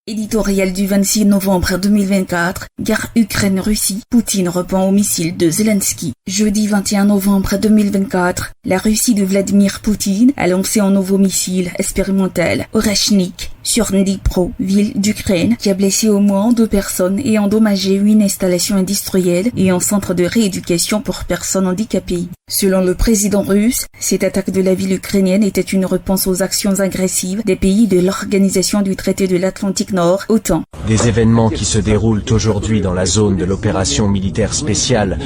Éditorial du 26 novembre 2024, guerre Ukraine-Russie, Poutine répond aux missiles de Zelensky. Jeudi 21 novembre 2024, la Russie de Vladimir Poutine a lancé un nouveau missile expérimental, Oreshnik, sur Dnipro, ville d'Ukraine, qui a blessé au moins 2 personnes et endommagé une installation industrielle et un centre de rééducation pour personnes handicapées. Selon le président russe, cette attaque de la ville ukrainienne était une réponse aux actions agressives des pays de l'Organisation du traité de l'Atlantique Nord, OTAN. Des événements qui se déroulent aujourd'hui dans la zone de l'opération militaire spéciale,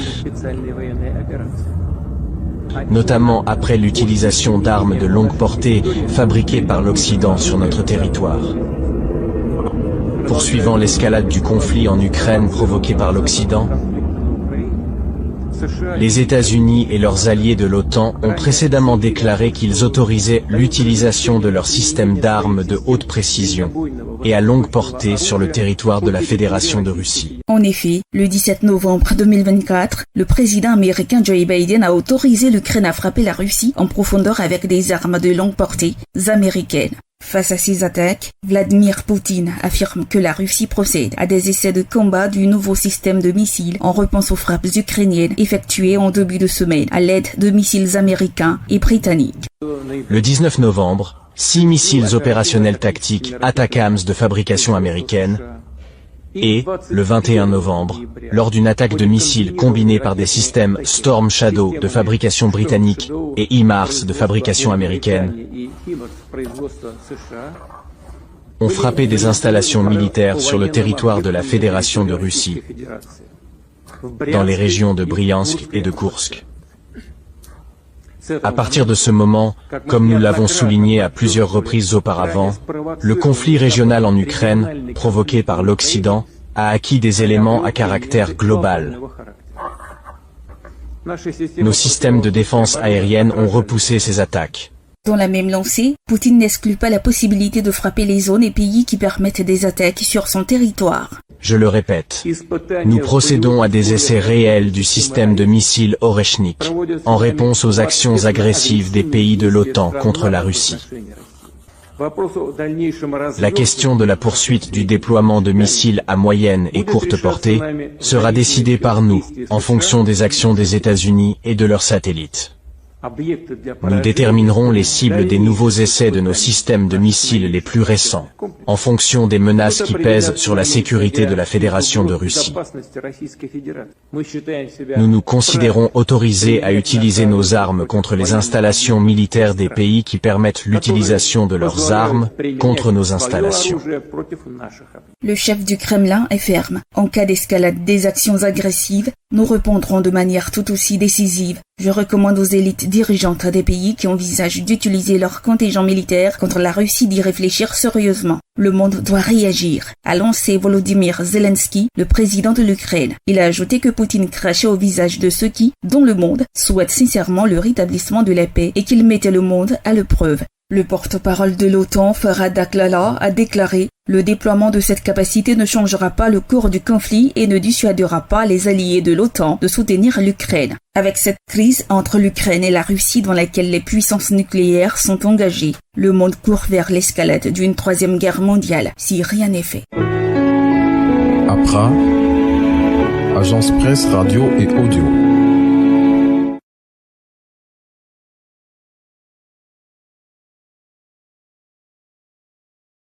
notamment après l'utilisation d'armes de longue portée fabriquées par l'Occident sur notre territoire. Poursuivant l'escalade du conflit en Ukraine provoqué par l'Occident, les États-Unis et leurs alliés de l'OTAN ont précédemment déclaré qu'ils autorisaient l'utilisation de leur système d'armes de haute précision et à longue portée sur le territoire de la Fédération de Russie. En effet, le 17 novembre 2024, le président américain Joe Biden a autorisé l'Ukraine à frapper la Russie en profondeur avec des armes de longue portée américaines. Face à ces attaques, Vladimir Poutine affirme que la Russie procède à des essais de combat du nouveau système de missiles en réponse aux frappes ukrainiennes effectuées en début de semaine à l'aide de missiles américains et britanniques. Le 19 novembre, 6 missiles opérationnels tactiques ATACMS de fabrication américaine et, le 21 novembre, lors d'une attaque de missiles combinée par des systèmes Storm Shadow de fabrication britannique et HIMARS de fabrication américaine, ont frappé des installations militaires sur le territoire de la Fédération de Russie, dans les régions de Bryansk et de Koursk. À partir de ce moment, comme nous l'avons souligné à plusieurs reprises auparavant, le conflit régional en Ukraine, provoqué par l'Occident, a acquis des éléments à caractère global. Nos systèmes de défense aérienne ont repoussé ces attaques. Dans la même lancée, Poutine n'exclut pas la possibilité de frapper les zones et pays qui permettent des attaques sur son territoire. Je le répète, nous procédons à des essais réels du système de missiles Oreshnik, en réponse aux actions agressives des pays de l'OTAN contre la Russie. La question de la poursuite du déploiement de missiles à moyenne et courte portée sera décidée par nous, en fonction des actions des États-Unis et de leurs satellites. Nous déterminerons les cibles des nouveaux essais de nos systèmes de missiles les plus récents, en fonction des menaces qui pèsent sur la sécurité de la Fédération de Russie. Nous nous considérons autorisés à utiliser nos armes contre les installations militaires des pays qui permettent l'utilisation de leurs armes contre nos installations. Le chef du Kremlin est ferme. En cas d'escalade des actions agressives, nous répondrons de manière tout aussi décisive. Je recommande aux élites dirigeantes des pays qui envisagent d'utiliser leur contingent militaire contre la Russie d'y réfléchir sérieusement. Le monde doit réagir, a lancé Volodymyr Zelensky, le président de l'Ukraine. Il a ajouté que Poutine crachait au visage de ceux qui, dans le monde, souhaitent sincèrement le rétablissement de la paix et qu'il mettait le monde à l'épreuve. Le porte-parole de l'OTAN, Farhad Aklala, a déclaré « Le déploiement de cette capacité ne changera pas le cours du conflit et ne dissuadera pas les alliés de l'OTAN de soutenir l'Ukraine. » Avec cette crise entre l'Ukraine et la Russie dans laquelle les puissances nucléaires sont engagées, le monde court vers l'escalade d'une 3e guerre mondiale, si rien n'est fait. APRA, Agence Presse Radio et Audio.